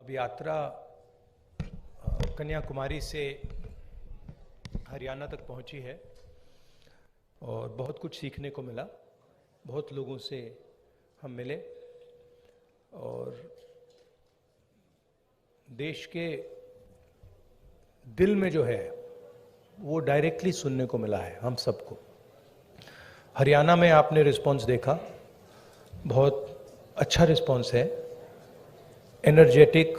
अब यात्रा कन्याकुमारी से हरियाणा तक पहुंची है और बहुत कुछ सीखने को मिला। बहुत लोगों से हम मिले और देश के दिल में जो है वो डायरेक्टली सुनने को मिला है हम सबको। हरियाणा में आपने रिस्पॉन्स देखा, बहुत अच्छा रिस्पॉन्स है, एनर्जेटिक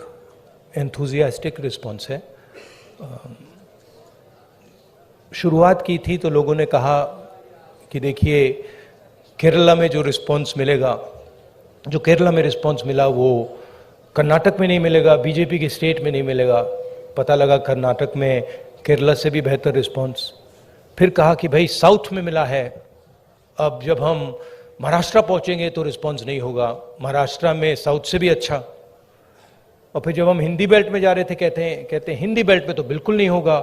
एंथुजियास्टिक रिस्पॉन्स है। शुरुआत की थी तो लोगों ने कहा कि देखिए केरला में जो रिस्पॉन्स मिलेगा, जो केरला में रिस्पॉन्स मिला वो कर्नाटक में नहीं मिलेगा, बीजेपी के स्टेट में नहीं मिलेगा। पता लगा कर्नाटक में केरला से भी बेहतर रिस्पॉन्स। फिर कहा कि भाई साउथ में मिला है, अब जब हम महाराष्ट्र पहुंचेंगे तो रिस्पॉन्स नहीं होगा, महाराष्ट्र में साउथ से भी अच्छा। और फिर जब हम हिंदी बेल्ट में जा रहे थे कहते हैं हिंदी बेल्ट में तो बिल्कुल नहीं होगा,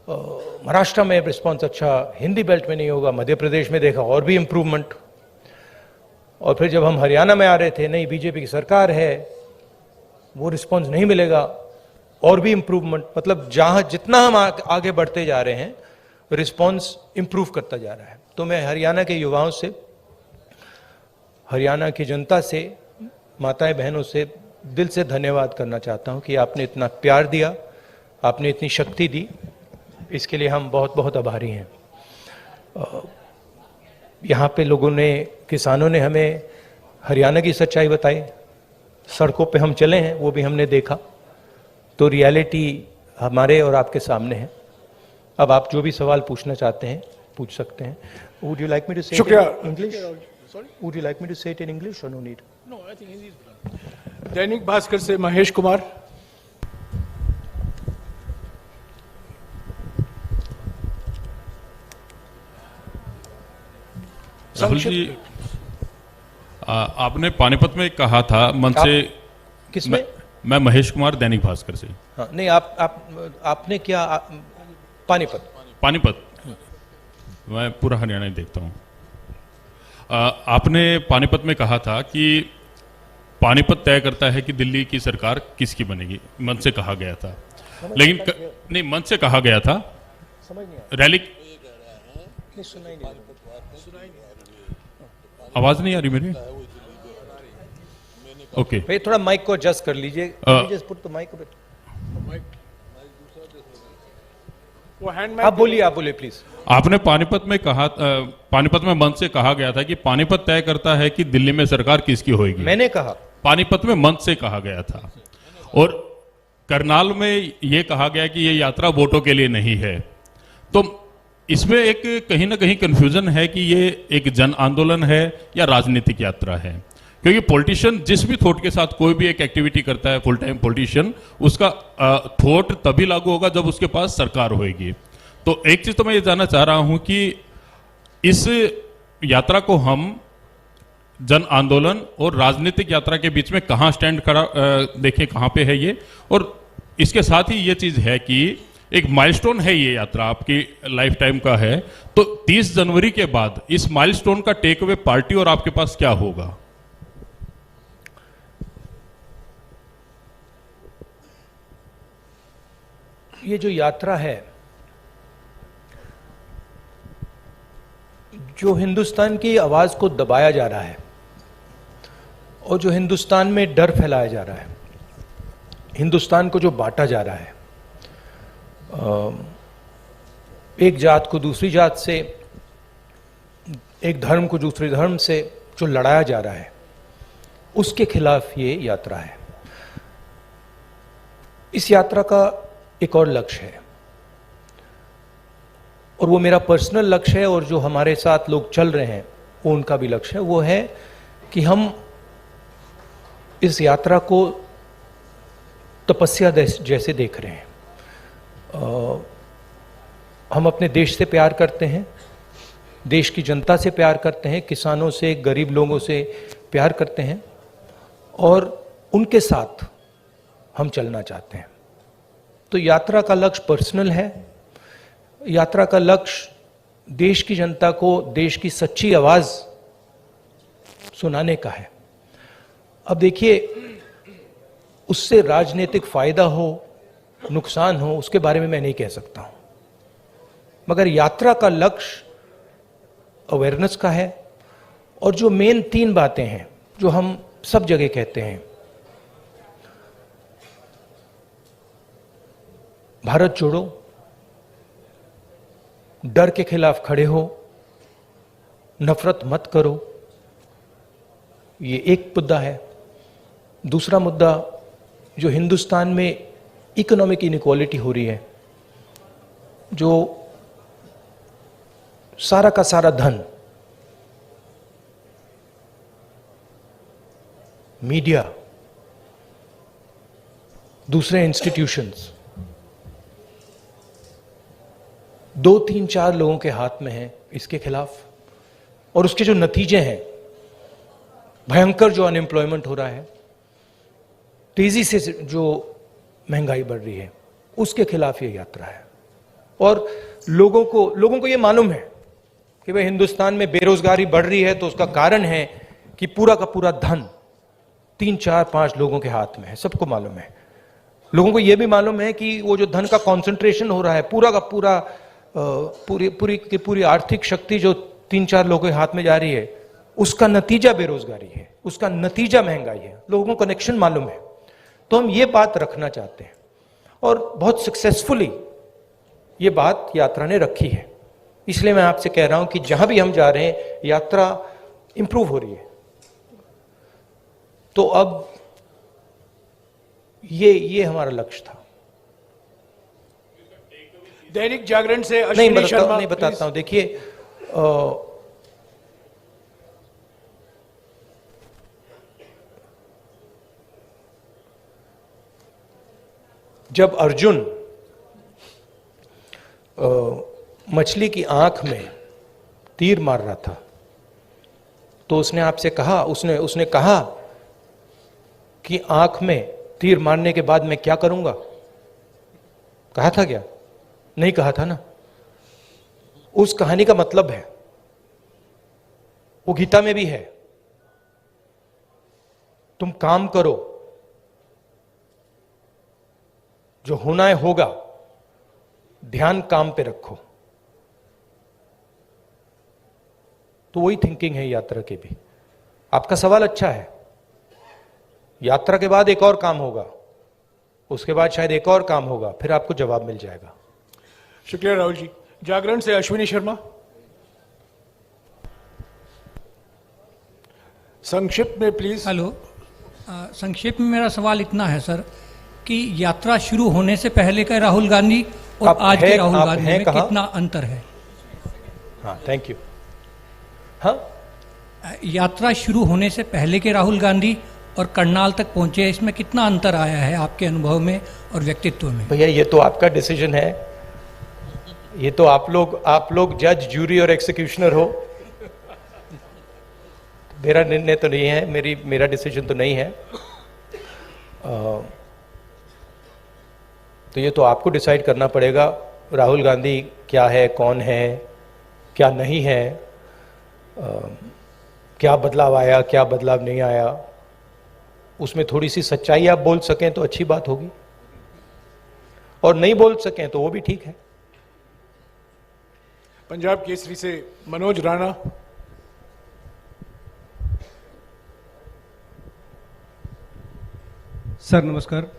महाराष्ट्र में रिस्पॉन्स अच्छा, हिंदी बेल्ट में नहीं होगा। मध्य प्रदेश में देखा और भी इम्प्रूवमेंट। और फिर जब हम हरियाणा में आ रहे थे, नहीं बीजेपी की सरकार है, वो रिस्पॉन्स नहीं मिलेगा, और भी इम्प्रूवमेंट। मतलब जहां जितना हम आगे बढ़ते जा रहे हैं रिस्पॉन्स इम्प्रूव करता जा रहा है। तो मैं हरियाणा के युवाओं से, हरियाणा की जनता से, माताएं बहनों से दिल से धन्यवाद करना चाहता हूं कि आपने इतना प्यार दिया, आपने इतनी शक्ति दी, इसके लिए हम बहुत बहुत आभारी हैं। यहाँ पे लोगों ने, किसानों ने हमें हरियाणा की सच्चाई बताई, सड़कों पे हम चले हैं वो भी हमने देखा। तो रियलिटी हमारे और आपके सामने है। अब आप जो भी सवाल पूछना चाहते हैं पूछ सकते हैं। Would you like me to say it in English? Would you like me to say it in English और no need? No, I think Hindi is. Dainik Bhaskar से महेश कुमार। राहुल जी, आपने पानीपत में कहा था मन से। किसमें? मैं महेश कुमार, दैनिक भास्कर से। हाँ, नहीं आपने क्या पानीपत मैं पूरा हरियाणा ही देखता हूँ। आपने पानीपत में कहा था कि पानीपत तय करता है कि दिल्ली की सरकार किसकी बनेगी, मन से कहा गया था। लेकिन नहीं, मन से कहा गया था। समझ नहीं रैली नहीं, सुनाई नहीं, आवाज नहीं आ रही मेरी? ओके, भाई थोड़ा माइक को एडजस्ट कर लीजिए। Just put the mic a bit. आप बोलिए प्लीज। आपने पानीपत में कहा, पानीपत में मंच से कहा गया था कि पानीपत तय करता है कि दिल्ली में सरकार किसकी होगी। मैंने कहा पानीपत में मंच से कहा गया था। और करनाल में यह कहा गया कि यह यात्रा वोटों के लिए नहीं है। तो इसमें एक कहीं ना कहीं कंफ्यूजन है कि ये एक जन आंदोलन है या राजनीतिक यात्रा है। क्योंकि पॉलिटिशियन जिस भी थॉट के साथ कोई भी एक एक्टिविटी करता है, फुल टाइम पॉलिटिशियन, उसका थॉट तभी लागू होगा जब उसके पास सरकार होगी। तो एक चीज तो मैं ये जानना चाह रहा हूं कि इस यात्रा को हम जन आंदोलन और राजनीतिक यात्रा के बीच में कहां स्टैंड करा, देखें कहां पे है ये। और इसके साथ ही ये चीज है कि एक माइलस्टोन है, ये यात्रा आपकी लाइफ टाइम का है। तो 30 जनवरी के बाद इस माइलस्टोन का टेक अवे पार्टी और आपके पास क्या होगा? ये जो यात्रा है, जो हिंदुस्तान की आवाज को दबाया जा रहा है और जो हिंदुस्तान में डर फैलाया जा रहा है, हिंदुस्तान को जो बांटा जा रहा है, एक जात को दूसरी जात से, एक धर्म को दूसरे धर्म से जो लड़ाया जा रहा है, उसके खिलाफ ये यात्रा है। इस यात्रा का एक और लक्ष्य है और वो मेरा पर्सनल लक्ष्य है, और जो हमारे साथ लोग चल रहे हैं वो उनका भी लक्ष्य है। वो है कि हम इस यात्रा को तपस्या जैसे देख रहे हैं। हम अपने देश से प्यार करते हैं, देश की जनता से प्यार करते हैं, किसानों से, गरीब लोगों से प्यार करते हैं और उनके साथ हम चलना चाहते हैं। तो यात्रा का लक्ष्य पर्सनल है। यात्रा का लक्ष्य देश की जनता को देश की सच्ची आवाज सुनाने का है। अब देखिए, उससे राजनीतिक फायदा हो, नुकसान हो, उसके बारे में मैं नहीं कह सकता हूं। मगर यात्रा का लक्ष्य अवेयरनेस का है, और जो मेन 3 बातें हैं जो हम सब जगह कहते हैं, भारत जोड़ो, डर के खिलाफ खड़े हो, नफरत मत करो, ये एक मुद्दा है। दूसरा मुद्दा, जो हिंदुस्तान में इकोनॉमिक इनइक्वालिटी हो रही है, जो सारा का सारा धन मीडिया, दूसरे इंस्टीट्यूशंस, 2, 3, 4 लोगों के हाथ में है, इसके खिलाफ, और उसके जो नतीजे हैं, भयंकर जो अनएम्प्लॉयमेंट हो रहा है, तेजी से जो महंगाई बढ़ रही है, उसके खिलाफ ये यात्रा है। और लोगों को ये मालूम है कि भाई हिंदुस्तान में बेरोजगारी बढ़ रही है, तो उसका कारण है कि पूरा का पूरा धन 3, 4, 5 लोगों के हाथ में है, सबको मालूम है। लोगों को यह भी मालूम है कि वो जो धन का कॉन्सेंट्रेशन हो रहा है, पूरा का पूरा पूरी आर्थिक शक्ति जो 3, 4 लोगों के हाथ में जा रही है, उसका नतीजा बेरोजगारी है, उसका नतीजा महंगाई है। लोगों को कनेक्शन मालूम है। तो हम ये बात रखना चाहते हैं, और बहुत सक्सेसफुली ये बात यात्रा ने रखी है। इसलिए मैं आपसे कह रहा हूं कि जहां भी हम जा रहे हैं, यात्रा इंप्रूव हो रही है। तो अब ये हमारा लक्ष्य था। दैनिक जागरण से अश्विनी शर्मा। नहीं बताता हूं। देखिए, जब अर्जुन मछली की आंख में तीर मार रहा था, तो उसने आपसे कहा, उसने कहा कि आंख में तीर मारने के बाद मैं क्या करूंगा? कहा था क्या? नहीं कहा था ना। उस कहानी का मतलब है, वो गीता में भी है, तुम काम करो, जो होना है होगा, ध्यान काम पे रखो। तो वही थिंकिंग है यात्रा की भी। आपका सवाल अच्छा है। यात्रा के बाद एक और काम होगा, उसके बाद शायद एक और काम होगा, फिर आपको जवाब मिल जाएगा। शुक्रिया राहुल जी। जागरण से अश्विनी शर्मा। संक्षिप्त में प्लीज। हेलो, संक्षेप में मेरा सवाल इतना है सर कि यात्रा शुरू होने से पहले का राहुल गांधी और आज के राहुल गांधी में कितना अंतर है? हाँ, थैंक यू। हाँ, यात्रा शुरू होने से पहले के राहुल गांधी और करनाल तक पहुंचे, इसमें कितना अंतर आया है आपके अनुभव में और व्यक्तित्व में? भैया, ये तो आपका डिसीजन है। ये तो आप लोग जज, जूरी और एक्सिक्यूशनर हो। मेरा निर्णय तो नहीं है, मेरा डिसीजन तो नहीं है। तो ये तो आपको डिसाइड करना पड़ेगा, राहुल गांधी क्या है, कौन है, क्या नहीं है, क्या बदलाव आया, क्या बदलाव नहीं आया। उसमें थोड़ी सी सच्चाई आप बोल सकें तो अच्छी बात होगी, और नहीं बोल सकें तो वो भी ठीक है। पंजाब केसरी से मनोज राणा। सर नमस्कार।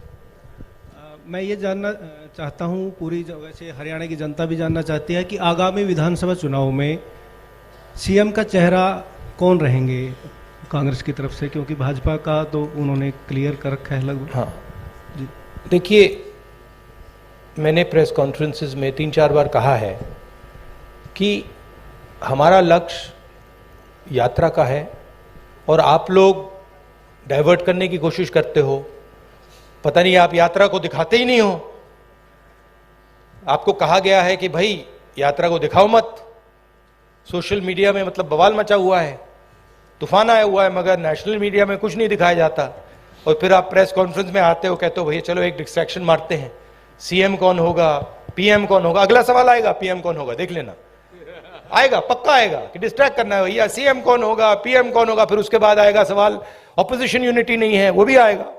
मैं ये जानना चाहता हूँ, पूरी जगह से हरियाणा की जनता भी जानना चाहती है कि आगामी विधानसभा चुनाव में सीएम का चेहरा कौन रहेंगे कांग्रेस की तरफ से, क्योंकि भाजपा का तो उन्होंने क्लियर कर रखा है लगभग। हाँ जी, देखिए, मैंने प्रेस कॉन्फ्रेंसेस में 3-4 बार कहा है कि हमारा लक्ष्य यात्रा का है, और आप लोग डाइवर्ट करने की कोशिश करते हो। पता नहीं, आप यात्रा को दिखाते ही नहीं हो। आपको कहा गया है कि भाई यात्रा को दिखाओ मत। सोशल मीडिया में मतलब बवाल मचा हुआ है, तूफान आया हुआ है, मगर नेशनल मीडिया में कुछ नहीं दिखाया जाता। और फिर आप प्रेस कॉन्फ्रेंस में आते हो, कहते हो भैया चलो एक डिस्ट्रैक्शन मारते हैं, सीएम कौन होगा, पीएम कौन होगा। अगला सवाल आएगा, पीएम कौन होगा, देख लेना, आएगा, पक्का आएगा कि डिस्ट्रैक्ट करना है भैया, सीएम कौन होगा, पीएम कौन होगा। फिर उसके बाद आएगा सवाल ऑपोजिशन यूनिटी नहीं है, वो भी आएगा।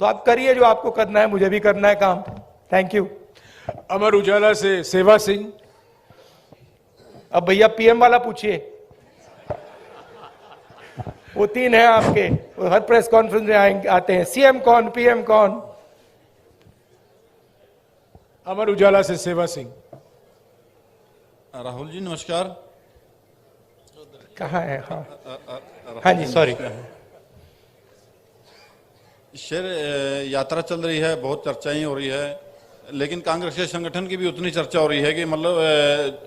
तो आप करिए जो आपको करना है, मुझे भी करना है काम। Thank you. अमर उजाला से सेवा सिंह। अब भैया पीएम वाला पूछिए, वो 3 हैं आपके, वो हर प्रेस कॉन्फ्रेंस में आते हैं, सीएम कौन, पीएम कौन। अमर उजाला से सेवा सिंह। राहुल जी नमस्कार। कहाँ है? हाँ हाँ जी, सॉरी। शेर यात्रा चल रही है, बहुत चर्चाएं हो रही है, लेकिन कांग्रेस के संगठन की भी उतनी चर्चा हो रही है कि मतलब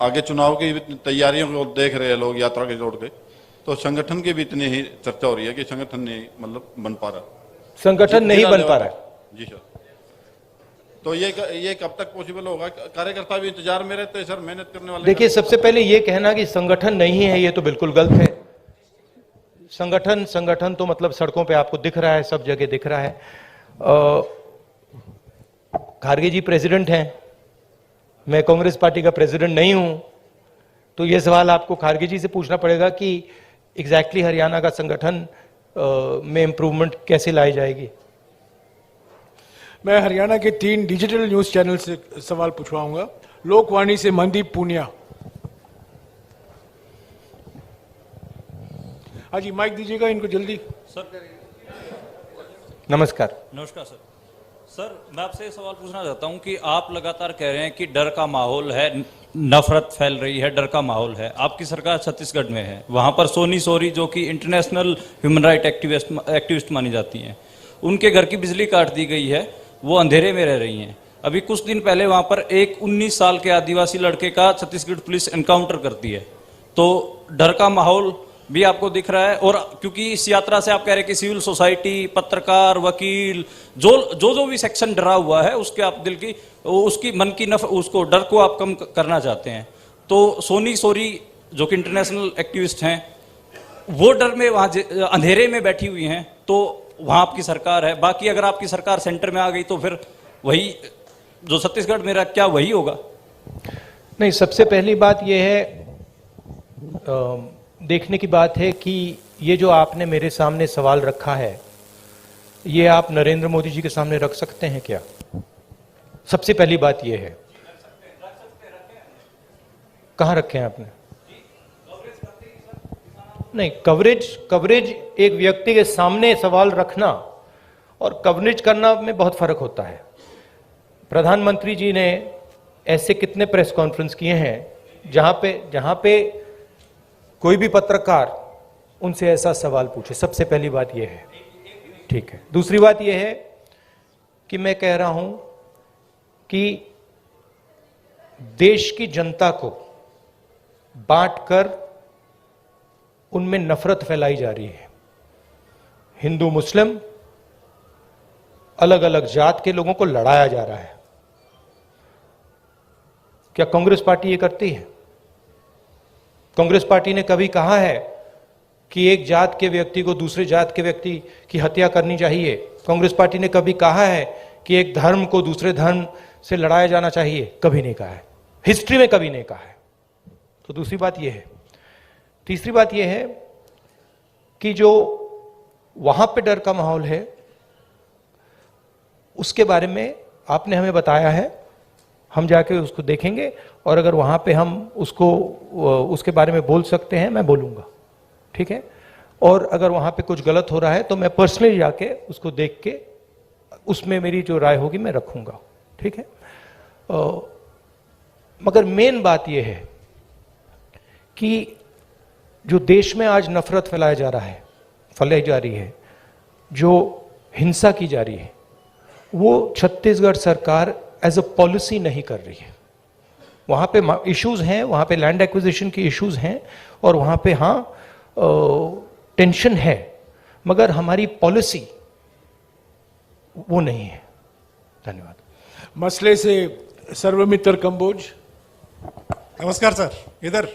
आगे चुनाव की तैयारियों को देख रहे हैं लोग यात्रा के जोड़ के, तो संगठन की भी इतनी ही चर्चा हो रही है कि संगठन नहीं मतलब बन पा रहा, संगठन नहीं बन पा रहा है। जी सर। तो ये कब तक पॉसिबल होगा? कार्यकर्ता भी इंतजार में रहते हैं सर, मेहनत करने वाले। देखिए, सबसे पहले ये कहना कि संगठन नहीं है, ये तो बिल्कुल गलत है। संगठन तो मतलब सड़कों पे आपको दिख रहा है, सब जगह दिख रहा है। खारगे जी प्रेसिडेंट हैं, मैं कांग्रेस पार्टी का प्रेसिडेंट नहीं हूं, तो ये सवाल आपको खारगे जी से पूछना पड़ेगा कि एग्जैक्टली हरियाणा का संगठन में इंप्रूवमेंट कैसे लाई जाएगी। मैं हरियाणा के 3 डिजिटल न्यूज चैनल से सवाल पूछवाऊंगा। लोकवाणी से मनदीप पूनिया। हाँ जी, माइक दीजिएगा इनको जल्दी। नमस्कार। नमस्कार सर। सर, मैं आपसे ये सवाल पूछना चाहता हूं कि आप लगातार कह रहे हैं कि डर का माहौल है, नफरत फैल रही है, डर का माहौल है। आपकी सरकार छत्तीसगढ़ में है, वहां पर सोनी सोरी जो कि इंटरनेशनल ह्यूमन राइट एक्टिविस्ट मानी जाती हैं, उनके घर की बिजली काट दी गई है, वो अंधेरे में रह रही हैं। अभी कुछ दिन पहले वहां पर एक 19 साल के आदिवासी लड़के का छत्तीसगढ़ पुलिस एनकाउंटर करती है। तो डर का माहौल भी आपको दिख रहा है, और क्योंकि इस यात्रा से आप कह रहे हैं कि सिविल सोसाइटी, पत्रकार, वकील, जो भी सेक्शन डरा हुआ है, उसके आप दिल की, उसकी मन की उसको डर को आप कम करना चाहते हैं। तो सोनी सोरी जो कि इंटरनेशनल एक्टिविस्ट हैं, वो डर में वहां अंधेरे में बैठी हुई हैं, तो वहां आपकी सरकार है। बाकी अगर आपकी सरकार सेंटर में आ गई तो फिर वही जो छत्तीसगढ़ में क्या वही होगा? नहीं, सबसे पहली बात यह है, देखने की बात है कि ये जो आपने मेरे सामने सवाल रखा है, ये आप नरेंद्र मोदी जी के सामने रख सकते हैं क्या? सबसे पहली बात ये है। कहां रखे हैं आपने? नहीं, कवरेज एक व्यक्ति के सामने सवाल रखना और कवरेज करना में बहुत फर्क होता है। प्रधानमंत्री जी ने ऐसे कितने प्रेस कॉन्फ्रेंस किए हैं जहां पे कोई भी पत्रकार उनसे ऐसा सवाल पूछे। सबसे पहली बात यह है, ठीक है। दूसरी बात यह है कि मैं कह रहा हूं कि देश की जनता को बांटकर उनमें नफरत फैलाई जा रही है। हिंदू मुस्लिम, अलग अलग जात के लोगों को लड़ाया जा रहा है। क्या कांग्रेस पार्टी ये करती है? कांग्रेस पार्टी ने कभी कहा है कि एक जात के व्यक्ति को दूसरे जात के व्यक्ति की हत्या करनी चाहिए? कांग्रेस पार्टी ने कभी कहा है कि एक धर्म को दूसरे धर्म से लड़ाया जाना चाहिए? कभी नहीं कहा है, हिस्ट्री में कभी नहीं कहा है। तो दूसरी बात यह है। तीसरी बात यह है कि जो वहां पे डर का माहौल है, उसके बारे में आपने हमें बताया है, हम जाके उसको देखेंगे, और अगर वहां पे हम उसके बारे में बोल सकते हैं, मैं बोलूंगा, ठीक है। और अगर वहां पे कुछ गलत हो रहा है तो मैं पर्सनली जाके उसको देख के उसमें मेरी जो राय होगी मैं रखूंगा, ठीक है। मगर मेन बात यह है कि जो देश में आज नफरत फैलाई जा रही है, जो हिंसा की जा रही है, वो छत्तीसगढ़ सरकार एज अ पॉलिसी नहीं कर रही है। वहां पे इश्यूज हैं, वहां पे लैंड एक्विजिशन की इश्यूज हैं, और वहां पे टेंशन है, मगर हमारी पॉलिसी वो नहीं है। धन्यवाद। मसले से सर्वमित्र कंबोज। नमस्कार सर। इधर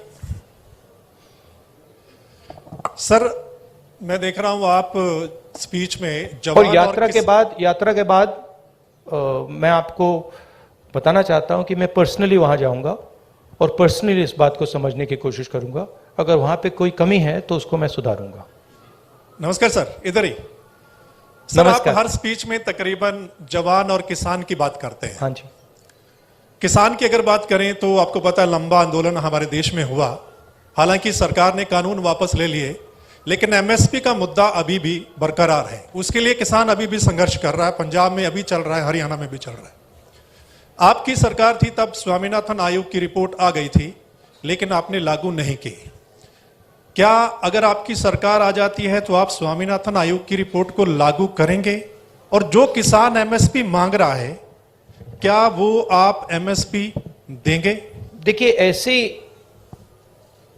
सर, मैं देख रहा हूं आप स्पीच में जवान और यात्रा के बाद मैं आपको बताना चाहता हूं कि मैं पर्सनली वहां जाऊंगा और पर्सनली इस बात को समझने की कोशिश करूंगा। अगर वहां पे कोई कमी है तो उसको मैं सुधारूंगा। नमस्कार सर, इधर ही सर, आप नमस्कार। हर स्पीच में तकरीबन जवान और किसान की बात करते हैं। हाँ जी। किसान की अगर बात करें तो आपको पता है लंबा आंदोलन हमारे देश में हुआ, हालांकि सरकार ने कानून वापस ले लिए, लेकिन एमएसपी का मुद्दा अभी भी बरकरार है। उसके लिए किसान अभी भी संघर्ष कर रहा है। पंजाब में अभी चल रहा है, हरियाणा में भी चल रहा है। आपकी सरकार थी तब स्वामीनाथन आयोग की रिपोर्ट आ गई थी, लेकिन आपने लागू नहीं की। क्या अगर आपकी सरकार आ जाती है तो आप स्वामीनाथन आयोग की रिपोर्ट को लागू करेंगे? और जो किसान एमएसपी मांग रहा है, क्या वो आप एमएसपी देंगे? देखिए, ऐसे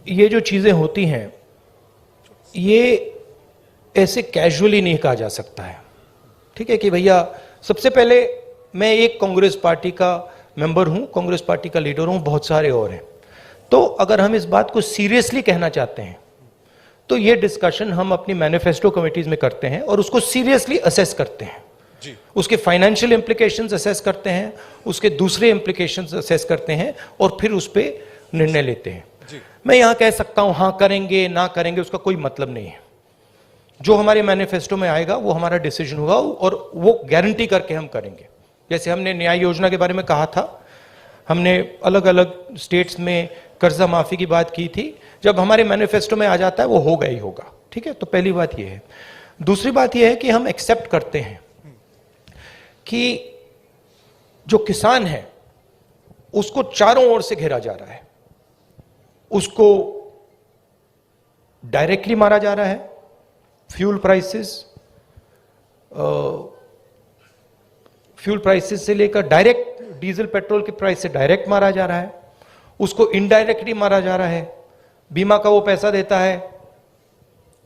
ये जो चीजें होती हैं, ये ऐसे कैजुअली नहीं कहा जा सकता है। ठीक है कि भैया, सबसे पहले मैं एक कांग्रेस पार्टी का मेंबर हूं, कांग्रेस पार्टी का लीडर हूं, बहुत सारे और हैं। तो अगर हम इस बात को सीरियसली कहना चाहते हैं तो ये डिस्कशन हम अपनी मैनिफेस्टो कमिटीज में करते हैं और उसको सीरियसली असेस करते हैं जी। उसके फाइनेंशियल इंप्लीकेशंस असेस करते हैं, उसके दूसरे इंप्लीकेशंस असेस करते हैं और फिर उस पर निर्णय लेते हैं। जी। मैं यहां कह सकता हूं हाँ करेंगे ना करेंगे, उसका कोई मतलब नहीं है। जो हमारे मैनिफेस्टो में आएगा वो हमारा डिसीजन होगा और वो गारंटी करके हम करेंगे। जैसे हमने न्याय योजना के बारे में कहा था, हमने अलग अलग स्टेट्स में कर्जा माफी की बात की थी। जब हमारे मैनिफेस्टो में आ जाता है वो होगा ही होगा। ठीक है, तो पहली बात यह है। दूसरी बात यह है कि हम एक्सेप्ट करते हैं कि जो किसान है उसको चारों ओर से घेरा जा रहा है। उसको डायरेक्टली मारा जा रहा है, फ्यूल प्राइसेस से लेकर डायरेक्ट डीजल पेट्रोल के प्राइस से डायरेक्ट मारा जा रहा है। उसको इनडायरेक्टली मारा जा रहा है। बीमा का वो पैसा देता है,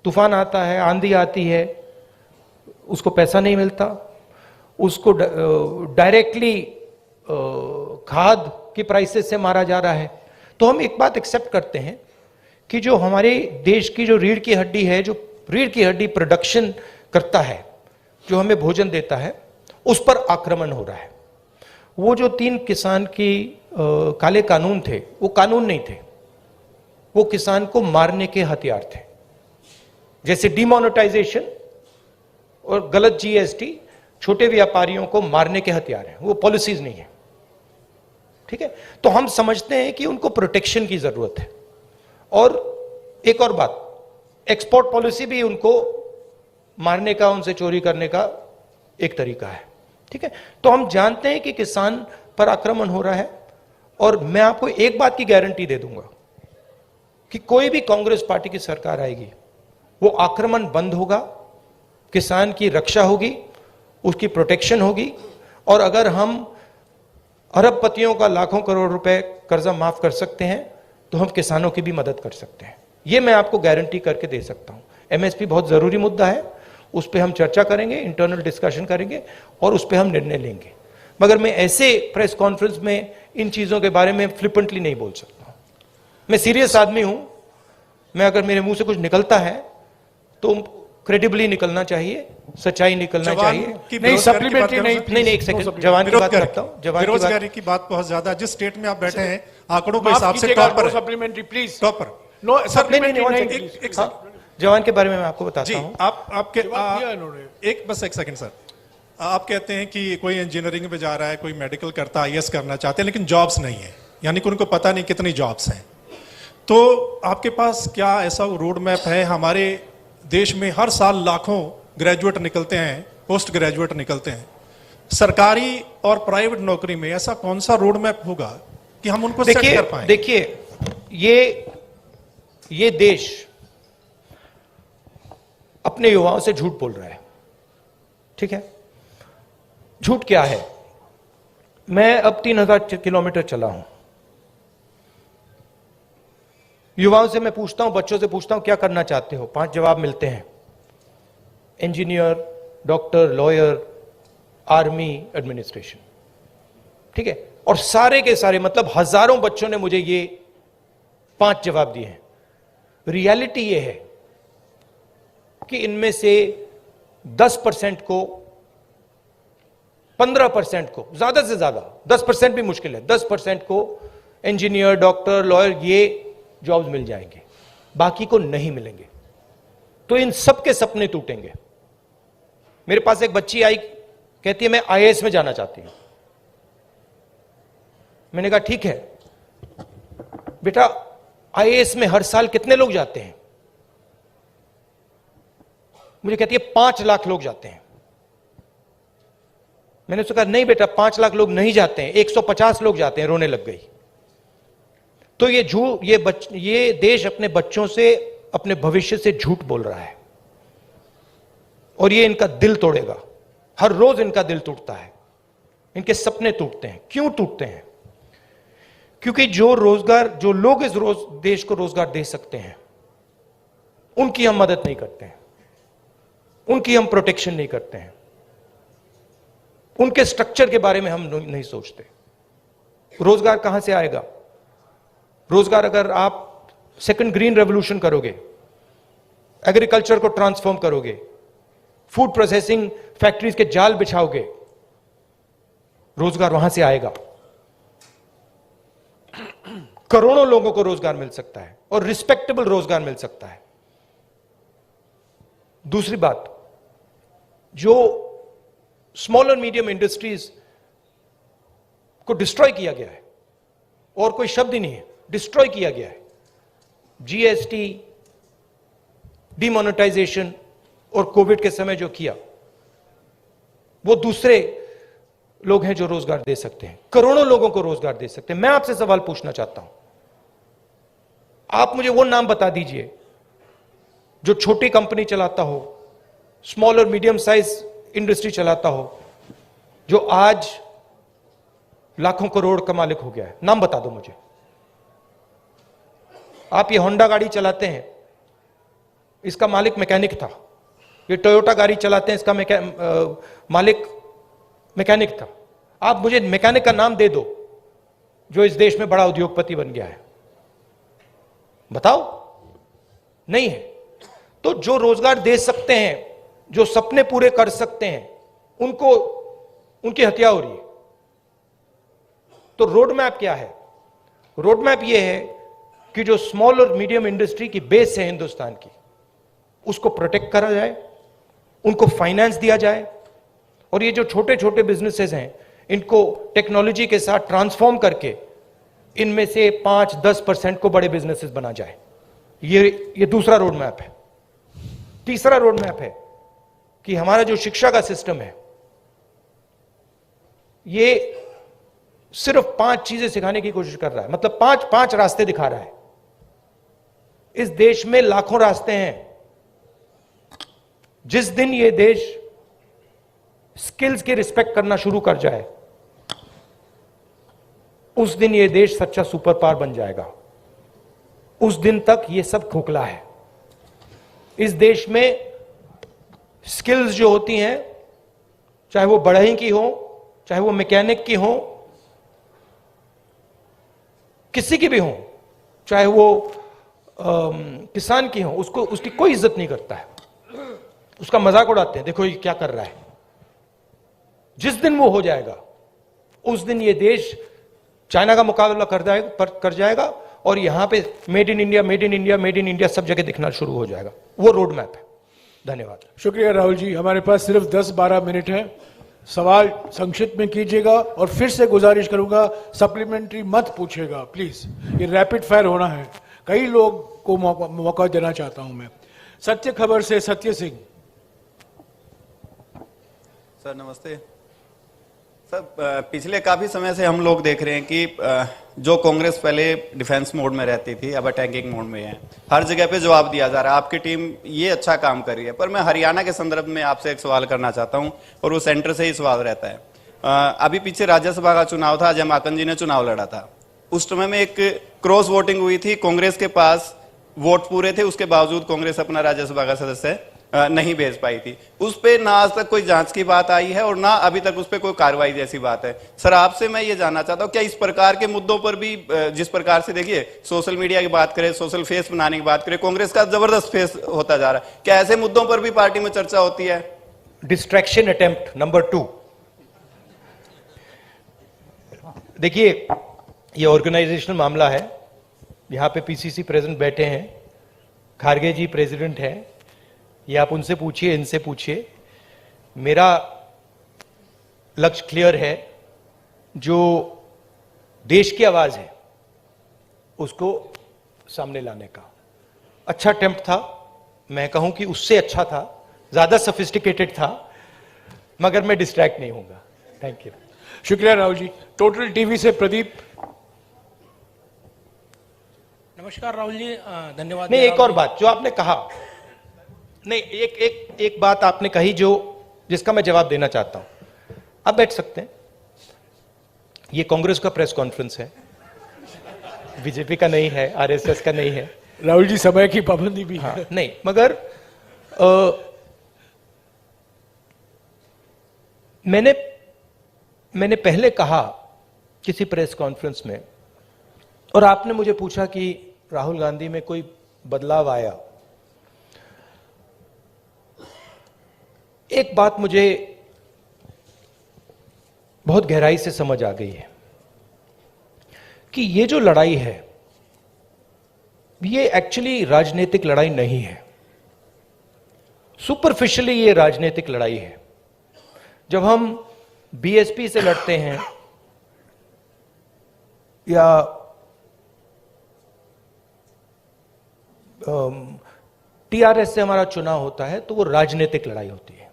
तूफान आता है, आंधी आती है, उसको पैसा नहीं मिलता। उसको डायरेक्टली खाद की प्राइसेस से मारा जा रहा है। तो हम एक बात एक्सेप्ट करते हैं कि जो हमारे देश की जो रीढ़ की हड्डी है, जो रीढ़ की हड्डी प्रोडक्शन करता है, जो हमें भोजन देता है, उस पर आक्रमण हो रहा है। वो जो 3 किसान की काले कानून थे, वो कानून नहीं थे, वो किसान को मारने के हथियार थे। जैसे डिमोनेटाइजेशन और गलत जीएसटी छोटे व्यापारियों को मारने के हथियार हैं, वो पॉलिसीज नहीं है। ठीक है, तो हम समझते हैं कि उनको प्रोटेक्शन की जरूरत है। और एक और बात, एक्सपोर्ट पॉलिसी भी उनको मारने का, उनसे चोरी करने का एक तरीका है। ठीक है, तो हम जानते हैं कि किसान पर आक्रमण हो रहा है। और मैं आपको एक बात की गारंटी दे दूंगा कि कोई भी कांग्रेस पार्टी की सरकार आएगी, वो आक्रमण बंद होगा, किसान की रक्षा होगी, उसकी प्रोटेक्शन होगी। और अगर हम अरबपतियों का लाखों करोड़ रुपए कर्जा माफ कर सकते हैं तो हम किसानों की भी मदद कर सकते हैं। यह मैं आपको गारंटी करके दे सकता हूं। एमएसपी बहुत जरूरी मुद्दा है, उस पर हम चर्चा करेंगे, इंटरनल डिस्कशन करेंगे और उस पर हम निर्णय लेंगे। मगर मैं ऐसे प्रेस कॉन्फ्रेंस में इन चीजों के बारे में फ्लिपेंटली नहीं बोल सकता। मैं सीरियस आदमी हूं। मैं अगर मेरे मुंह से कुछ निकलता है तो क्रेडिबली निकलना चाहिए, सच्चाई निकलना चाहिए। नहीं, सप्लीमेंट्री नहीं, एक सेकंड, जवान की बात करता हूं। बेरोजगारी की बात बहुत ज्यादा, जिस स्टेट में आप बैठे हैं आंकड़ों के हिसाब से टॉप पर है। सप्लीमेंट्री प्लीज, टॉप पर। नो नहीं, सप्लीमेंट्री नहीं। एक सेकंड, जवान के बारे में मैं आपको बताता जी। हूं। आपके इन्होंने। एक सेकंड सर, आप कहते हैं कि कोई इंजीनियरिंग में जा रहा है, कोई मेडिकल करता है, आईएएस करना चाहते हैं, लेकिन जॉब्स नहीं है, यानी कि उनको पता नहीं कितनी जॉब्स हैं। तो आपके पास क्या ऐसा रोड मैप है? हमारे देश में हर साल लाखों ग्रेजुएट निकलते हैं, पोस्ट ग्रेजुएट निकलते हैं। सरकारी और प्राइवेट नौकरी में ऐसा कौन सा रोड मैप होगा कि हम उनको सेट कर पाएं? देखिए, ये देश अपने युवाओं से झूठ बोल रहा है। ठीक है, झूठ क्या है? मैं अब 3000 किलोमीटर चला हूं। युवाओं से मैं पूछता हूं, बच्चों से पूछता हूं क्या करना चाहते हो, 5 जवाब मिलते हैं। Engineer, doctor, lawyer, army, administration. ठीक है, और सारे के सारे, मतलब हजारों बच्चों ने मुझे ये 5 जवाब दिए हैं। रियलिटी ये है कि इनमें से 10% को, 15% को, ज्यादा से ज्यादा 10% भी मुश्किल है, 10% को इंजीनियर, डॉक्टर, लॉयर ये जॉब्स मिल जाएंगे, बाकी को नहीं मिलेंगे। तो इन सब के सपने टूटेंगे। मेरे पास एक बच्ची आई, कहती है मैं आईएएस में जाना चाहती हूं। मैंने कहा ठीक है बेटा, आईएएस में हर साल कितने लोग जाते हैं? मुझे कहती है 5 लाख लोग जाते हैं। मैंने उससे कहा नहीं बेटा, 5 लाख लोग नहीं जाते हैं, 150 लोग जाते हैं। रोने लग गई। तो ये देश अपने बच्चों से, अपने भविष्य से झूठ बोल रहा है और ये इनका दिल तोड़ेगा। हर रोज इनका दिल टूटता है, इनके सपने टूटते हैं। क्यों टूटते हैं? क्योंकि जो लोग इस देश को रोजगार दे सकते हैं, उनकी हम मदद नहीं करते हैं, उनकी हम प्रोटेक्शन नहीं करते हैं, उनके स्ट्रक्चर के बारे में हम नहीं सोचते। रोजगार कहां से आएगा? रोजगार अगर आप सेकंड ग्रीन रेवोल्यूशन करोगे, एग्रीकल्चर को ट्रांसफॉर्म करोगे, फूड प्रोसेसिंग फैक्ट्रीज के जाल बिछाओगे, रोजगार वहां से आएगा। करोड़ों लोगों को रोजगार मिल सकता है और रिस्पेक्टेबल रोजगार मिल सकता है। दूसरी बात, जो स्मॉल और मीडियम इंडस्ट्रीज को डिस्ट्रॉय किया गया है, और कोई शब्द ही नहीं है, डिस्ट्रॉय किया गया है। जीएसटी, डिमोनेटाइजेशन और कोविड के समय जो किया, वो दूसरे लोग हैं जो रोजगार दे सकते हैं, करोड़ों लोगों को रोजगार दे सकते हैं। मैं आपसे सवाल पूछना चाहता हूं, आप मुझे वो नाम बता दीजिए जो छोटी कंपनी चलाता हो, स्मॉल और मीडियम साइज इंडस्ट्री चलाता हो, जो आज लाखों करोड़ का मालिक हो गया है। नाम बता दो मुझे। आप ये होंडा गाड़ी चलाते हैं, इसका मालिक मैकेनिक था। ये टोयोटा गाड़ी चलाते हैं, इसका मालिक मैकेनिक था। आप मुझे मैकेनिक का नाम दे दो जो इस देश में बड़ा उद्योगपति बन गया है, बताओ। नहीं है। तो जो रोजगार दे सकते हैं, जो सपने पूरे कर सकते हैं, उनकी हत्या हो रही है। तो रोड मैप क्या है? रोड मैप यह है कि जो स्मॉल और मीडियम इंडस्ट्री की बेस है हिंदुस्तान की, उसको प्रोटेक्ट करा जाए, उनको फाइनेंस दिया जाए, और ये जो छोटे छोटे बिजनेसेस हैं, इनको टेक्नोलॉजी के साथ ट्रांसफॉर्म करके इनमें से 5-10% को बड़े बिजनेसेस बना जाए। ये दूसरा रोड मैप है। तीसरा रोड मैप है कि हमारा जो शिक्षा का सिस्टम है, ये सिर्फ 5 चीजें सिखाने की कोशिश कर रहा है, मतलब 5 रास्ते दिखा रहा है। इस देश में लाखों रास्ते हैं। जिस दिन ये देश स्किल्स की रिस्पेक्ट करना शुरू कर जाए, उस दिन ये देश सच्चा सुपर पावर बन जाएगा। उस दिन तक ये सब खोखला है। इस देश में स्किल्स जो होती हैं, चाहे वो बढ़ई की हो, चाहे वो मैकेनिक की हो, किसी की भी हो, चाहे वो किसान की हो, उसकी कोई इज्जत नहीं करता है, उसका मजाक उड़ाते हैं, देखो ये क्या कर रहा है। जिस दिन वो हो जाएगा, उस दिन ये देश चाइना का मुकाबला कर जाएगा और यहां पे made in India, made in India, made in India सब जगह दिखना शुरू हो जाएगा। वो रोड मैप है। धन्यवाद। शुक्रिया राहुल जी। हमारे पास सिर्फ 10-12 मिनट है। सवाल संक्षिप्त में कीजिएगा और फिर से गुजारिश करूंगा सप्लीमेंट्री मत पूछेगा प्लीज। ये रैपिड फायर होना है। कई लोग को मौका देना चाहता हूं मैं। सत्य खबर से सत्य सिंह। सर नमस्ते। सर पिछले काफी समय से हम लोग देख रहे हैं कि जो कांग्रेस पहले डिफेंस मोड में रहती थी, अब अटैकिंग मोड में है। हर जगह पे जवाब दिया जा रहा है। आपकी टीम ये अच्छा काम कर रही है, पर मैं हरियाणा के संदर्भ में आपसे एक सवाल करना चाहता हूं और वो सेंटर से ही सवाल रहता है। अभी पीछे राज्यसभा का चुनाव था, जब माकन जी ने चुनाव लड़ा था। उस समय में एक क्रॉस वोटिंग हुई थी। कांग्रेस के पास वोट पूरे थे, उसके बावजूद कांग्रेस अपना राज्यसभा का सदस्य नहीं भेज पाई थी। उस पे ना आज तक कोई जांच की बात आई है और ना अभी तक उस पे कोई कार्रवाई जैसी बात है। सर आपसे मैं ये जानना चाहता हूं, क्या इस प्रकार के मुद्दों पर भी, जिस प्रकार से देखिए सोशल मीडिया की बात करें, सोशल फेस बनाने की बात करें, कांग्रेस का जबरदस्त फेस होता जा रहा है, क्या ऐसे मुद्दों पर भी पार्टी में चर्चा होती है? Distraction attempt number 2। देखिए ये ऑर्गेनाइजेशनल मामला है। यहां पे पीसीसी प्रेसिडेंट बैठे हैं, खारगे जी प्रेसिडेंट हैं, ये आप उनसे पूछिए, इनसे पूछिए मेरा लक्ष्य क्लियर है, जो देश की आवाज है उसको सामने लाने का। अच्छा अटेम्प्ट था, मैं कहूं कि उससे अच्छा था, ज्यादा सोफिस्टिकेटेड था, मगर मैं डिस्ट्रैक्ट नहीं होऊंगा। Thank you. शुक्रिया राहुल जी। टोटल टीवी से प्रदीप। नमस्कार राहुल जी, धन्यवाद। नहीं, एक और बात जो आपने कहा, नहीं एक बात आपने कही जिसका मैं जवाब देना चाहता हूं। आप बैठ सकते हैं, ये कांग्रेस का प्रेस कॉन्फ्रेंस है, बीजेपी का नहीं है, आरएसएस का नहीं है। राहुल जी, समय की पाबंदी भी है। नहीं, मगर मैंने पहले कहा किसी प्रेस कॉन्फ्रेंस में, और आपने मुझे पूछा कि राहुल गांधी में कोई बदलाव आया। एक बात मुझे बहुत गहराई से समझ आ गई है कि ये जो लड़ाई है ये एक्चुअली राजनीतिक लड़ाई नहीं है। सुपरफिशियली ये राजनीतिक लड़ाई है। जब हम बीएसपी से लड़ते हैं या टीआरएस से हमारा चुनाव होता है तो वो राजनीतिक लड़ाई होती है।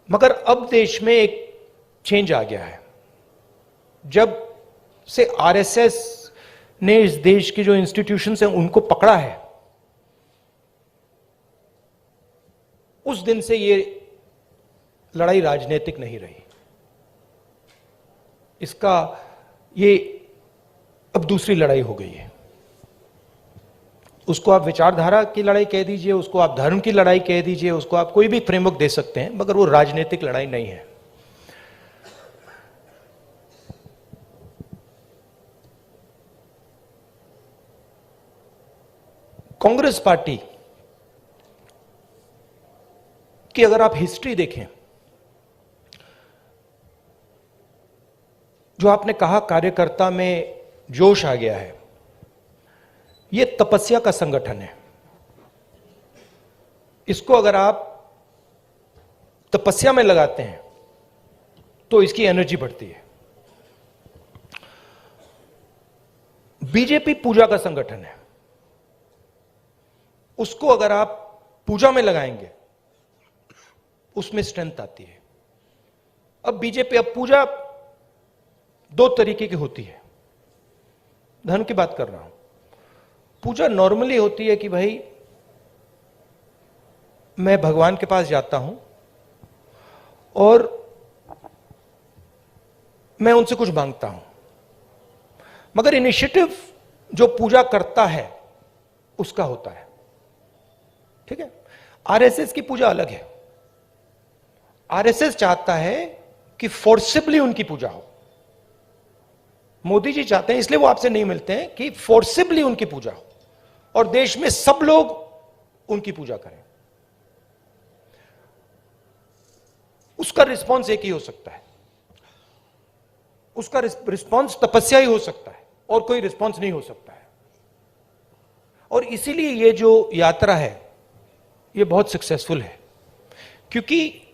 मगर अब देश में एक चेंज आ गया है। जब से आरएसएस ने इस देश की जो इंस्टीट्यूशंस हैं उनको पकड़ा है, उस दिन से ये लड़ाई राजनीतिक नहीं रही। इसका ये अब दूसरी लड़ाई हो गई है। उसको आप विचारधारा की लड़ाई कह दीजिए, उसको आप धर्म की लड़ाई कह दीजिए, उसको आप कोई भी फ्रेमवर्क दे सकते हैं, मगर वो राजनीतिक लड़ाई नहीं है। कांग्रेस पार्टी की अगर आप हिस्ट्री देखें, जो आपने कहा कार्यकर्ता में जोश आ गया है, यह तपस्या का संगठन है। इसको अगर आप तपस्या में लगाते हैं तो इसकी एनर्जी बढ़ती है। बीजेपी पूजा का संगठन है, उसको अगर आप पूजा में लगाएंगे उसमें स्ट्रेंथ आती है। अब बीजेपी, अब पूजा दो तरीके की होती है। धर्म की बात कर रहा हूं। पूजा नॉर्मली होती है कि भाई मैं भगवान के पास जाता हूं और मैं उनसे कुछ मांगता हूं। मगर इनिशिएटिव जो पूजा करता है उसका होता है, ठीक है। आरएसएस की पूजा अलग है। आरएसएस चाहता है कि फोर्सिबली उनकी पूजा हो। मोदी जी चाहते हैं, इसलिए वो आपसे नहीं मिलते हैं, कि फोर्सिबली उनकी पूजा हो और देश में सब लोग उनकी पूजा करें। उसका रिस्पॉन्स एक ही हो सकता है, उसका रिस्पॉन्स तपस्या ही हो सकता है और कोई रिस्पॉन्स नहीं हो सकता है। और इसीलिए ये जो यात्रा है ये बहुत सक्सेसफुल है, क्योंकि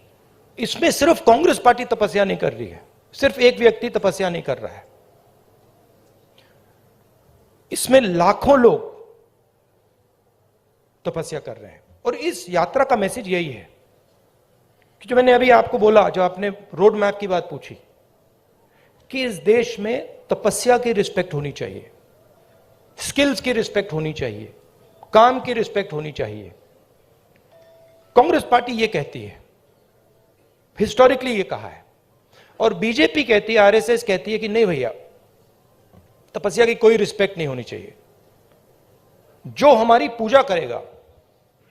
इसमें सिर्फ कांग्रेस पार्टी तपस्या नहीं कर रही है, सिर्फ एक व्यक्ति तपस्या नहीं कर रहा है, इसमें लाखों लोग तपस्या कर रहे हैं। और इस यात्रा का मैसेज यही है कि जो मैंने अभी आपको बोला, जो आपने रोड मैप की बात पूछी, कि इस देश में तपस्या की रिस्पेक्ट होनी चाहिए, स्किल्स की रिस्पेक्ट होनी चाहिए, काम की रिस्पेक्ट होनी चाहिए। कांग्रेस पार्टी ये कहती है, हिस्टोरिकली ये कहा है, और बीजेपी कहती है, आरएसएस कहती है कि नहीं भैया, तपस्या की कोई रिस्पेक्ट नहीं होनी चाहिए। जो हमारी पूजा करेगा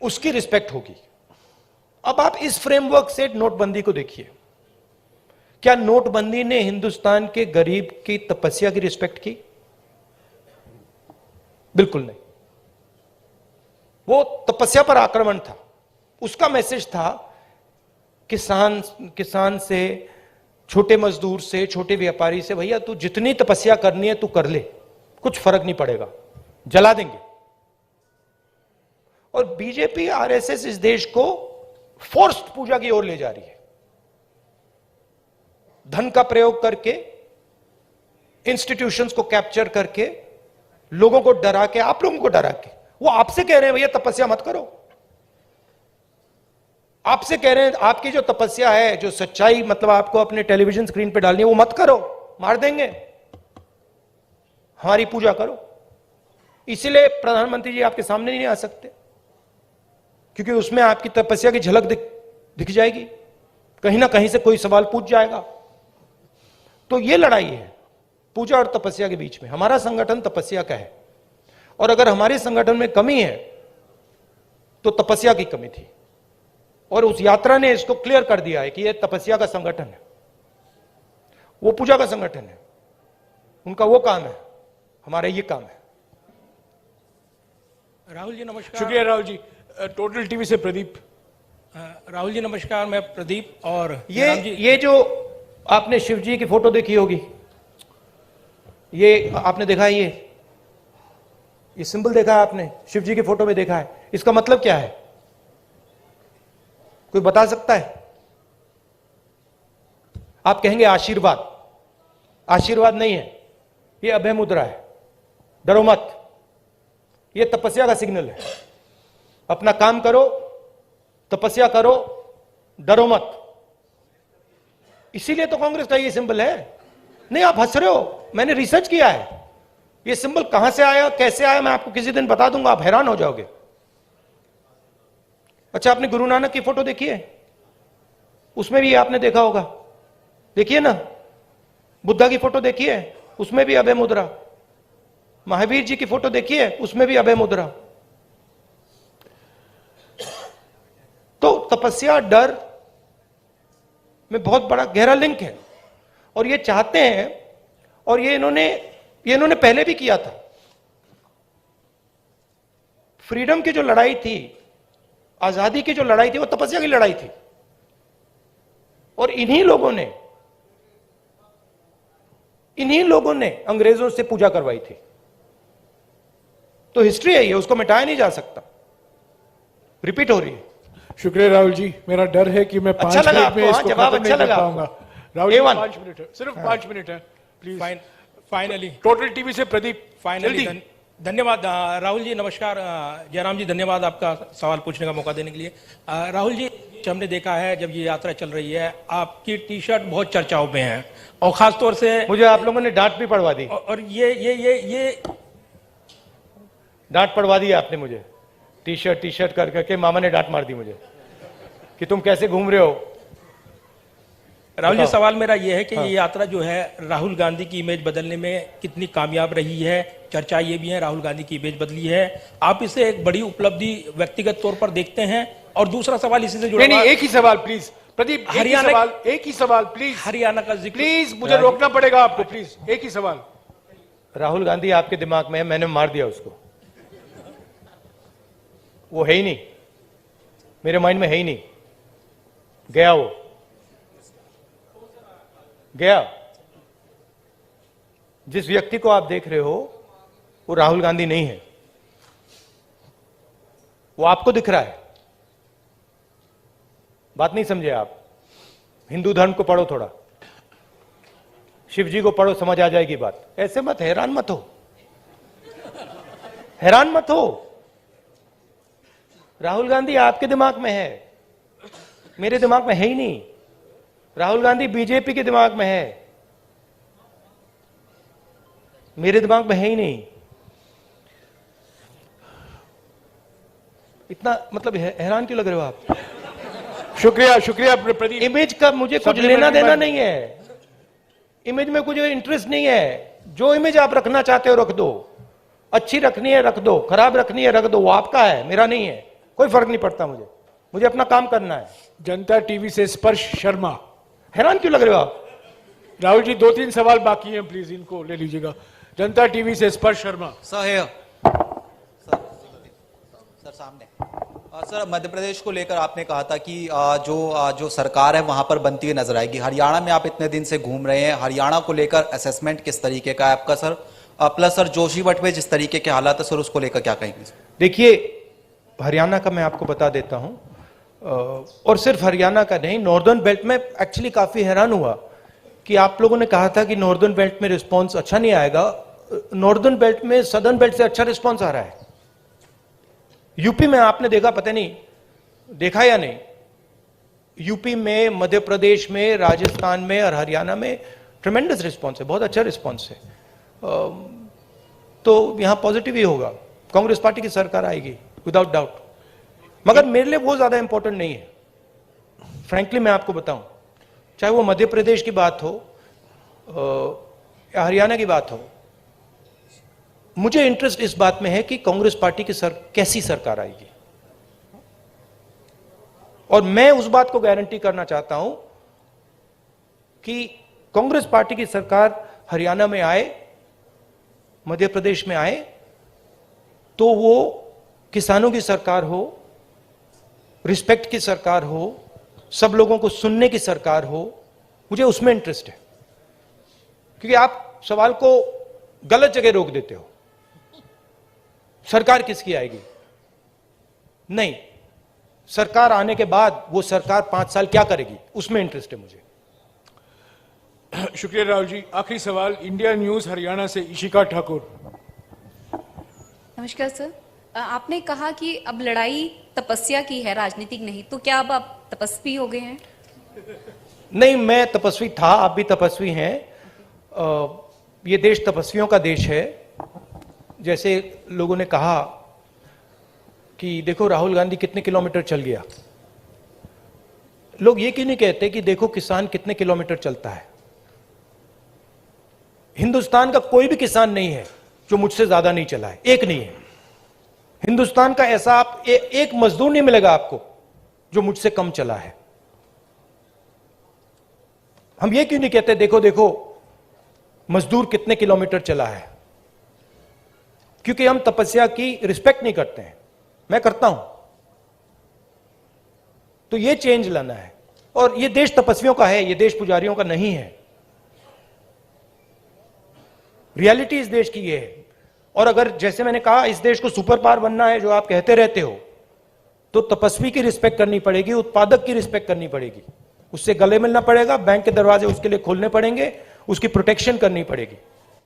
उसकी रिस्पेक्ट होगी। अब आप इस फ्रेमवर्क से नोटबंदी को देखिए। क्या नोटबंदी ने हिंदुस्तान के गरीब की तपस्या की रिस्पेक्ट की? बिल्कुल नहीं। वो तपस्या पर आक्रमण था। उसका मैसेज था किसान से, छोटे मजदूर से, छोटे व्यापारी से, भैया तू जितनी तपस्या करनी है तू कर ले, कुछ फर्क नहीं पड़ेगा, जला देंगे। और बीजेपी, आरएसएस इस देश को फोर्स्ड पूजा की ओर ले जा रही है, धन का प्रयोग करके, इंस्टीट्यूशंस को कैप्चर करके, लोगों को डरा के, आप लोगों को डरा के। वो आपसे कह रहे हैं भैया तपस्या मत करो, आपसे कह रहे हैं आपकी जो तपस्या है, जो सच्चाई मतलब आपको अपने टेलीविजन स्क्रीन पे डालनी है, वो मत करो, मार देंगे, हमारी पूजा करो। इसीलिए प्रधानमंत्री जी आपके सामने नहीं आ सकते, क्योंकि उसमें आपकी तपस्या की झलक दिख जाएगी, कहीं ना कहीं से कोई सवाल पूछ जाएगा। तो ये लड़ाई है पूजा और तपस्या के बीच में। हमारा संगठन तपस्या का है, और अगर हमारे संगठन में कमी है तो तपस्या की कमी थी, और उस यात्रा ने इसको क्लियर कर दिया है कि यह तपस्या का संगठन है, वो पूजा का संगठन है। उनका वो काम है, हमारा ये काम है। राहुल जी नमस्कार। शुक्रिया राहुल जी। टोटल टीवी से प्रदीप। राहुल जी नमस्कार, मैं प्रदीप। और जयराम जी, ये जो आपने शिव जी की फोटो देखी होगी, ये आपने देखा है, ये सिंबल देखा है आपने, शिव जी की फोटो में देखा है, इसका मतलब क्या है? कोई बता सकता है? आप कहेंगे आशीर्वाद। आशीर्वाद नहीं है, ये अभय मुद्रा है, डरो मत। ये तपस्या का सिग्नल है, अपना काम करो, तपस्या करो, डरो मत। इसीलिए तो कांग्रेस का ये सिंबल है। नहीं, आप हंस रहे हो, मैंने रिसर्च किया है, ये सिंबल कहां से आया, कैसे आया, मैं आपको किसी दिन बता दूंगा, आप हैरान हो जाओगे। अच्छा, आपने गुरु नानक की फोटो देखी है? उसमें भी आपने देखा होगा, देखिए ना। बुद्धा की फोटो देखी है? उसमें भी अभय मुद्रा। महावीर जी की फोटो देखी है? उसमें भी अभय मुद्रा। तो तपस्या डर में बहुत बड़ा गहरा लिंक है, और ये चाहते हैं, और ये इन्होंने पहले भी किया था। फ्रीडम की जो लड़ाई थी, आजादी की जो लड़ाई थी, वो तपस्या की लड़ाई थी, और इन्हीं लोगों ने अंग्रेजों से पूजा करवाई थी। तो हिस्ट्री है ये, उसको मिटाया नहीं जा सकता, रिपीट हो रही है। शुक्रिया राहुल जी। मेरा डर है कि मैं 5 मिनट में इसको जवाब खत्म अच्छा नहीं कर लगा पाऊंगा। राहुल जी 5 मिनट है, सिर्फ 5 मिनट है प्लीज। फाइनली टोटल टीवी से प्रदीप। फाइनली धन्यवाद राहुल जी। नमस्कार जयराम जी, धन्यवाद आपका सवाल पूछने का मौका देने के लिए। राहुल जी, हमने देखा है जब ये यात्रा चल रही है, आपकी टी शर्ट बहुत चर्चाओं में है, और खासतौर से मुझे आप लोगों ने डांट भी पड़वा दी, और ये डांट पड़वा दी आपने मुझे। टी शर्ट कर करके मामा ने डांट मार दी मुझे कि तुम कैसे घूम रहे हो। राहुल जी, सवाल मेरा यह है कि ये यात्रा जो है राहुल गांधी की इमेज बदलने में कितनी कामयाब रही है? चर्चा ये भी है राहुल गांधी की इमेज बदली है, आप इसे एक बड़ी उपलब्धि व्यक्तिगत तौर पर देखते हैं? और दूसरा सवाल इसी से जुड़ा नहीं, एक ही सवाल प्लीज प्रदीप, हरियाणा, एक ही सवाल प्लीज। हरियाणा का जिक्र प्लीज, मुझे रोकना पड़ेगा आपको, प्लीज एक ही सवाल। राहुल गांधी आपके दिमाग में है, मैंने मार दिया उसको, वो है ही नहीं, मेरे माइंड में है ही नहीं, गया, वो गया। जिस व्यक्ति को आप देख रहे हो वो राहुल गांधी नहीं है, वो आपको दिख रहा है। बात नहीं समझे आप? हिंदू धर्म को पढ़ो थोड़ा, शिव जी को पढ़ो, समझ आ जाएगी बात। ऐसे मत, हैरान मत हो, हैरान मत हो। राहुल गांधी आपके दिमाग में है, मेरे दिमाग में है ही नहीं। राहुल गांधी बीजेपी के दिमाग में है, मेरे दिमाग में है ही नहीं। इतना मतलब हैरान क्यों लग रहे हो आप? शुक्रिया प्रदीप। इमेज का मुझे कुछ लेना देना नहीं है, इमेज में कुछ इंटरेस्ट नहीं है। जो इमेज आप रखना चाहते हो रख दो, अच्छी रखनी है रख दो, खराब रखनी है रख दो, वो आपका है, मेरा नहीं है, कोई फर्क नहीं पड़ता मुझे अपना काम करना है। जनता टीवी से स्पर्श शर्मा। हैरान क्यों लग रहे हो आप? राहुल जी 2-3 सवाल बाकी हैं, प्लीज इनको ले लीजिएगा। जनता टीवी से स्पर्श शर्मा। सर सामने। सर, मध्य प्रदेश को लेकर आपने कहा था कि जो सरकार है वहां पर बनती हुई नजर आएगी। हरियाणा में आप इतने दिन से घूम रहे हैं, हरियाणा को लेकर असेसमेंट किस तरीके का है आपका सर? प्लस सर, जोशीमठ में जिस तरीके के हालात है सर, उसको लेकर क्या कहेंगे? देखिए, हरियाणा का मैं आपको बता देता हूं, और सिर्फ हरियाणा का नहीं, नॉर्दर्न बेल्ट में एक्चुअली काफी हैरान हुआ कि आप लोगों ने कहा था कि नॉर्दर्न बेल्ट में रिस्पांस अच्छा नहीं आएगा। नॉर्दर्न बेल्ट में सदर्न बेल्ट से अच्छा रिस्पांस आ रहा है। यूपी में आपने देखा, पता नहीं देखा या नहीं, यूपी में, मध्य प्रदेश में, राजस्थान में और हरियाणा में ट्रेमेंडस रिस्पांस है, बहुत अच्छा रिस्पांस है। तो यहां पॉजिटिव ही होगा, कांग्रेस पार्टी की सरकार आएगी विदाउट डाउट। मगर मेरे लिए वो ज्यादा इंपॉर्टेंट नहीं है, फ्रैंकली मैं आपको बताऊं, चाहे वो मध्य प्रदेश की बात हो या हरियाणा की बात हो, मुझे इंटरेस्ट इस बात में है कि कांग्रेस पार्टी की कैसी सरकार आएगी। और मैं उस बात को गारंटी करना चाहता हूं कि कांग्रेस पार्टी की सरकार हरियाणा में आए, मध्य प्रदेश में आए, तो वो किसानों की सरकार हो, रिस्पेक्ट की सरकार हो, सब लोगों को सुनने की सरकार हो। मुझे उसमें इंटरेस्ट है, क्योंकि आप सवाल को गलत जगह रोक देते हो। सरकार किसकी आएगी? नहीं, सरकार आने के बाद वो सरकार 5 साल क्या करेगी, उसमें इंटरेस्ट है मुझे। शुक्रिया राहुल जी। आखिरी सवाल इंडिया न्यूज हरियाणा से इशिका ठाकुर। नमस्कार सर, आपने कहा कि अब लड़ाई तपस्या की है, राजनीतिक नहीं, तो क्या अब आप तपस्वी हो गए हैं? नहीं, मैं तपस्वी था, आप भी तपस्वी हैं। ये देश तपस्वियों का देश है। जैसे लोगों ने कहा कि देखो राहुल गांधी कितने किलोमीटर चल गया, लोग ये क्यों नहीं कहते कि देखो किसान कितने किलोमीटर चलता है? हिंदुस्तान का कोई भी किसान नहीं है जो मुझसे ज्यादा नहीं चला है, एक नहीं है। हिंदुस्तान का ऐसा आप एक मजदूर नहीं मिलेगा आपको जो मुझसे कम चला है। हम ये क्यों नहीं कहते देखो देखो मजदूर कितने किलोमीटर चला है? क्योंकि हम तपस्या की रिस्पेक्ट नहीं करते हैं। मैं करता हूं। तो ये चेंज लाना है। और ये देश तपस्वियों का है, ये देश पुजारियों का नहीं है। रियलिटी इस देश की ये है। और अगर जैसे मैंने कहा इस देश को सुपर पावर बनना है, जो आप कहते रहते हो, तो तपस्वी की रिस्पेक्ट करनी पड़ेगी, उत्पादक की रिस्पेक्ट करनी पड़ेगी, उससे गले मिलना पड़ेगा, बैंक के दरवाजे उसके लिए खोलने पड़ेंगे, उसकी प्रोटेक्शन करनी पड़ेगी।